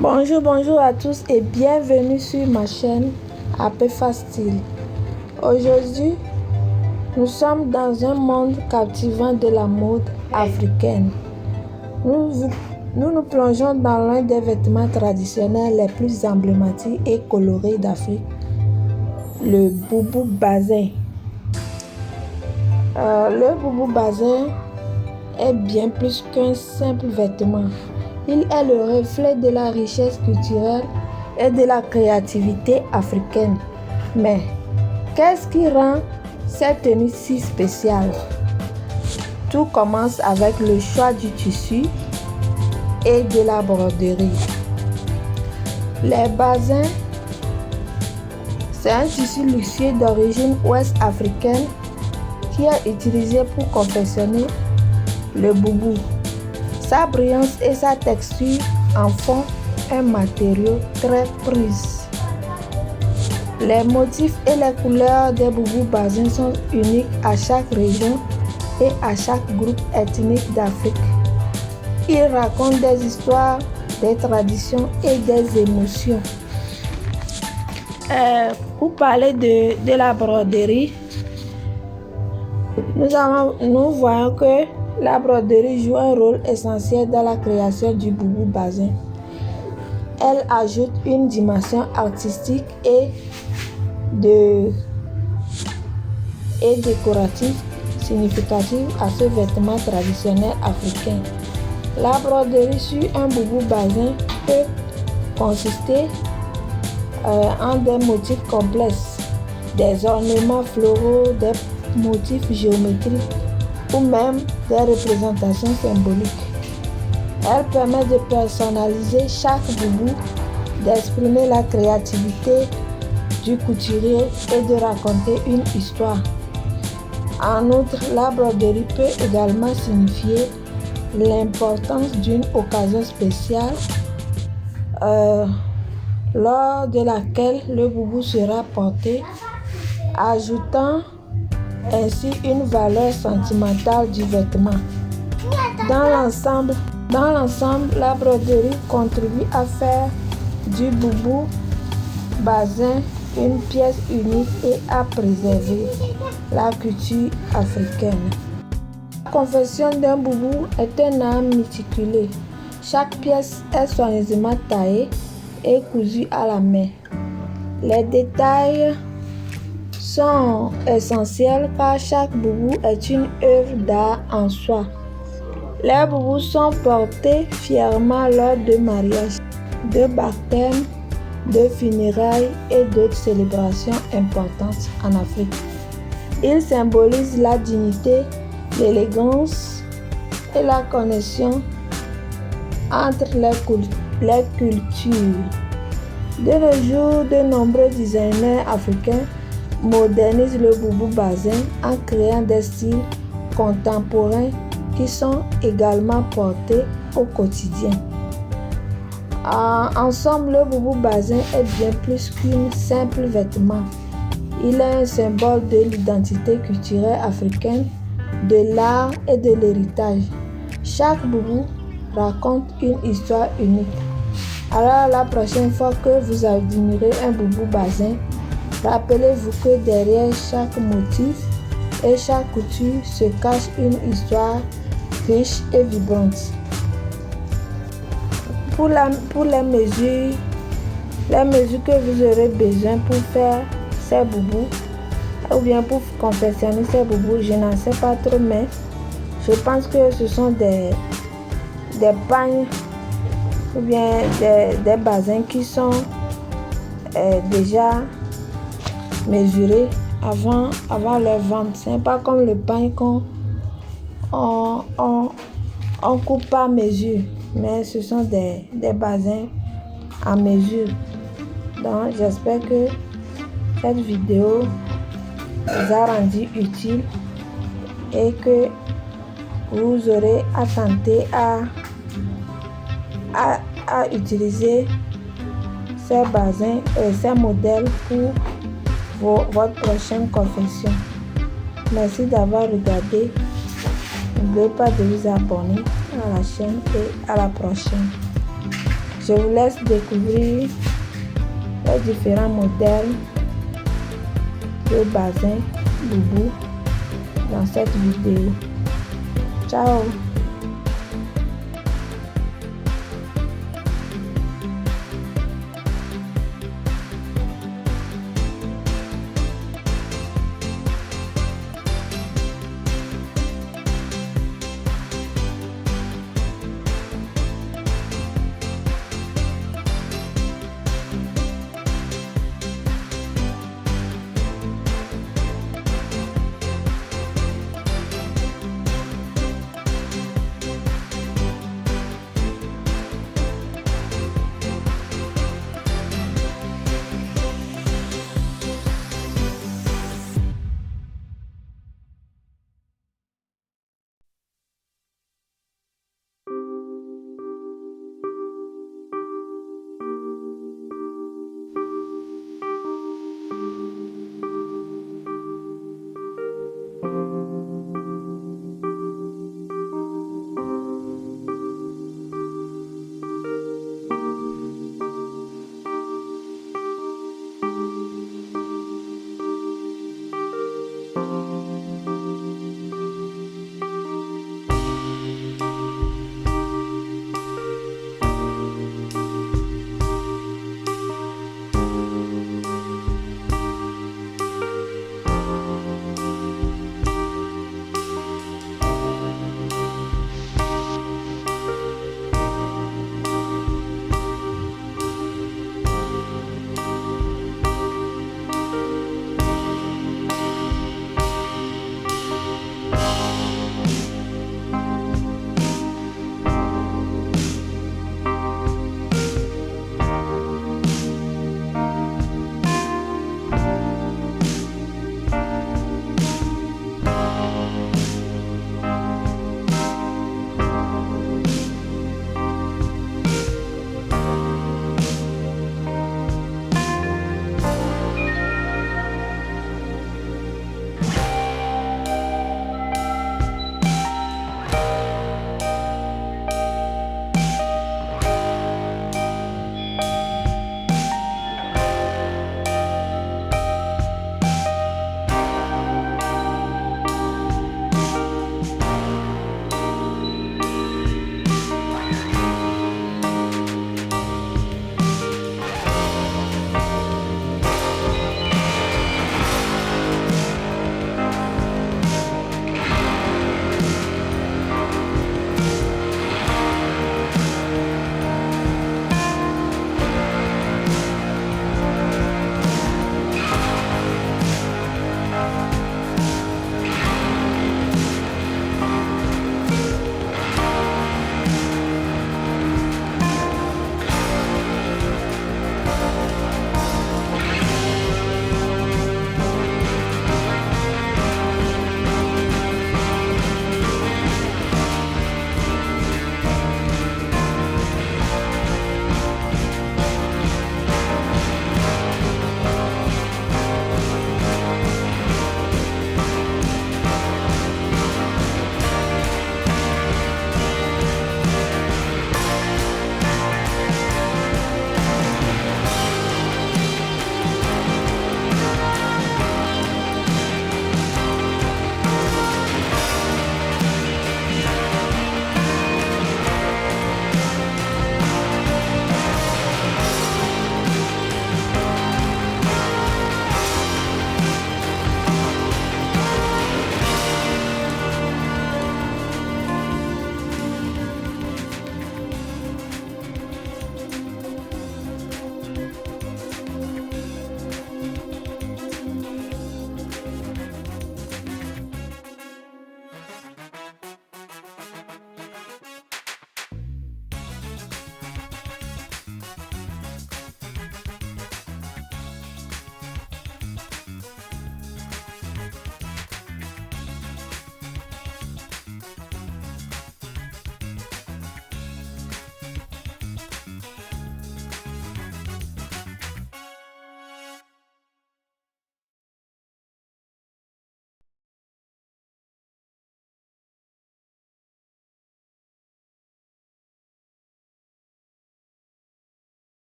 Bonjour à tous et bienvenue sur ma chaîne Apefa Style. Aujourd'hui, nous sommes dans un monde captivant de la mode africaine. Nous plongeons dans l'un des vêtements traditionnels les plus emblématiques et colorés d'Afrique, le boubou bazin. Le boubou bazin est bien plus qu'un simple vêtement. Il est le reflet de la richesse culturelle et de la créativité africaine. Mais qu'est-ce qui rend cette tenue si spéciale? Tout commence avec le choix du tissu et de la broderie. Les bazins, c'est un tissu luxueux d'origine ouest-africaine qui est utilisé pour confectionner le boubou. Sa brillance et sa texture en font un matériau très prisé. Les motifs et les couleurs des boubous bazins sont uniques à chaque région et à chaque groupe ethnique d'Afrique. Ils racontent des histoires, des traditions et des émotions. Pour parler de la broderie, nous voyons que la broderie joue un rôle essentiel dans la création du boubou bazin. Elle ajoute une dimension artistique et décorative significative à ce vêtement traditionnel africain. La broderie sur un boubou bazin peut consister en des motifs complexes, des ornements floraux, des motifs géométriques ou même des représentations symboliques. Elle permet de personnaliser chaque boubou, d'exprimer la créativité du couturier et de raconter une histoire. En outre, la broderie peut également signifier l'importance d'une occasion spéciale lors de laquelle le boubou sera porté, ajoutant ainsi une valeur sentimentale du vêtement. Dans l'ensemble, la broderie contribue à faire du boubou bazin une pièce unique et à préserver la culture africaine. La confection d'un boubou est un art méticuleux. Chaque pièce est soigneusement taillée et cousue à la main. Les détails sont essentiels car chaque boubou est une œuvre d'art en soi. Les boubous sont portés fièrement lors de mariages, de baptêmes, de funérailles et d'autres célébrations importantes en Afrique. Ils symbolisent la dignité, l'élégance et la connexion entre les cultures. De nos jours, de nombreux designers africains modernisent le boubou bazin en créant des styles contemporains qui sont également portés au quotidien. En somme, le boubou bazin est bien plus qu'un simple vêtement. Il est un symbole de l'identité culturelle africaine, de l'art et de l'héritage. Chaque boubou raconte une histoire unique. Alors la prochaine fois que vous admirez un boubou bazin, rappelez-vous que derrière chaque motif et chaque couture se cache une histoire riche et vibrante. Pour les mesures que vous aurez besoin pour faire ces boubous ou bien pour confectionner ces boubous, je n'en sais pas trop, mais je pense que ce sont des pagnes ou bien des bazins qui sont déjà mesurés avant leur vente. Ce n'est pas comme le pagne qu'on coupe par mesure, mais ce sont des bazins à mesure. Donc j'espère que cette vidéo vous a rendu utile et que vous aurez à tenter à utiliser ces bazins et ces modèles pour votre prochaine confection. Merci d'avoir regardé. N'oubliez pas de vous abonner à la chaîne et à la prochaine. Je vous laisse découvrir les différents modèles de bazin boubou dans cette vidéo. Ciao!